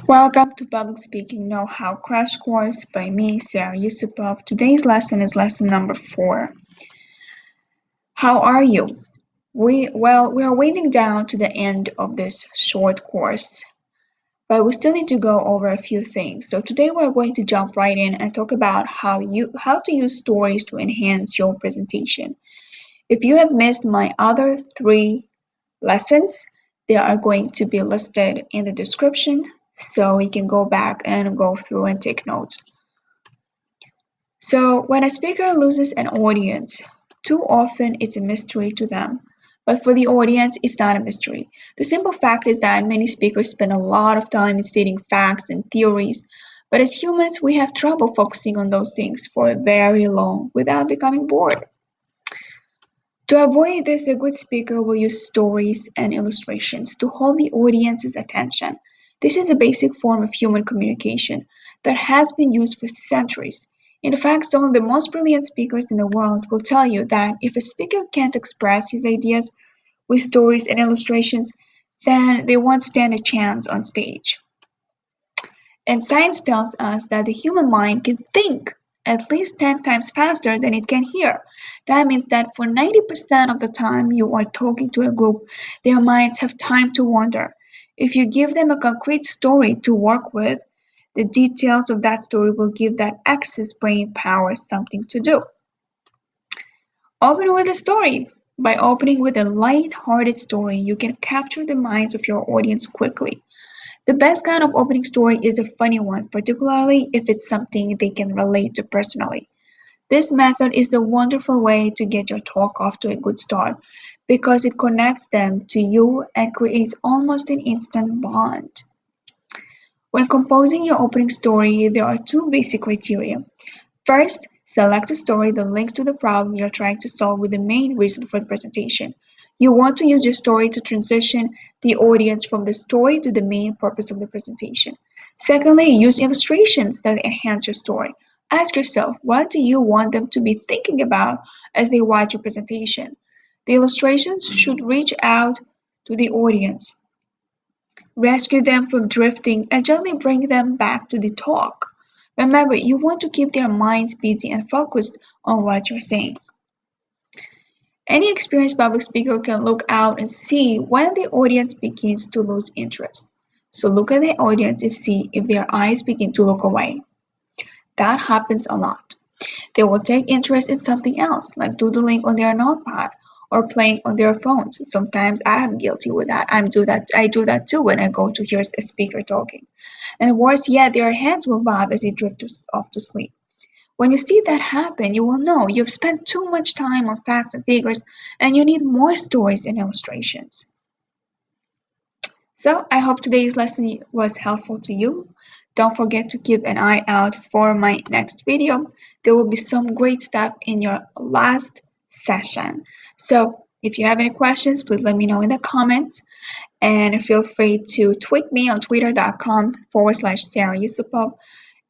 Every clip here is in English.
Welcome to Public Speaking Know-How Crash Course by me, Sarah Yusupov. Today's lesson is lesson number 4. How are you? We are winding down to the end of this short course, but we still need to go over a few things. So today we're going to jump right in and talk about how to use stories to enhance your presentation. If you have missed my other 3 lessons, they are going to be listed in the description, so you can go back and go through and take notes. So when a speaker loses an audience, too often it's a mystery to them. But for the audience, it's not a mystery. The simple fact is that many speakers spend a lot of time in stating facts and theories, but as humans, we have trouble focusing on those things for very long without becoming bored. To avoid this, a good speaker will use stories and illustrations to hold the audience's attention. This is a basic form of human communication that has been used for centuries. In fact, some of the most brilliant speakers in the world will tell you that if a speaker can't express his ideas with stories and illustrations, then they won't stand a chance on stage. And science tells us that the human mind can think at least 10 times faster than it can hear. That means that for 90% of the time you are talking to a group, their minds have time to wander. If you give them a concrete story to work with, the details of that story will give that excess brain power something to do. Open with a story. By opening with a light-hearted story, you can capture the minds of your audience quickly. The best kind of opening story is a funny one, particularly if it's something they can relate to personally. This method is a wonderful way to get your talk off to a good start because it connects them to you and creates almost an instant bond. When composing your opening story, there are 2 basic criteria. First, select a story that links to the problem you're trying to solve with the main reason for the presentation. You want to use your story to transition the audience from the story to the main purpose of the presentation. Secondly, use illustrations that enhance your story. Ask yourself, what do you want them to be thinking about as they watch your presentation? The illustrations should reach out to the audience, rescue them from drifting, and gently bring them back to the talk. Remember, you want to keep their minds busy and focused on what you're saying. Any experienced public speaker can look out and see when the audience begins to lose interest. So look at the audience and see if their eyes begin to look away. That happens a lot. They will take interest in something else, like doodling on their notepad or playing on their phones. Sometimes I am guilty with that. I do that too when I go to hear a speaker talking. And worse yet, their heads will bob as they drift off to sleep. When you see that happen, you will know you've spent too much time on facts and figures and you need more stories and illustrations. So I hope today's lesson was helpful to you. Don't forget to keep an eye out for my next video. There will be some great stuff in your last session. So if you have any questions, please let me know in the comments. And feel free to tweet me on twitter.com/Sarah Yusupov.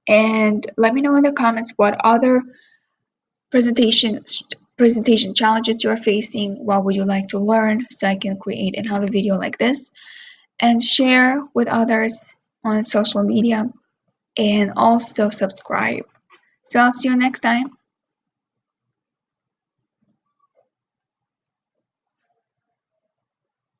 And let me know in the comments what other presentation presentation challenges you're facing. What would you like to learn so I can create another video like this and share with others on social media and also subscribe. So I'll see you next time.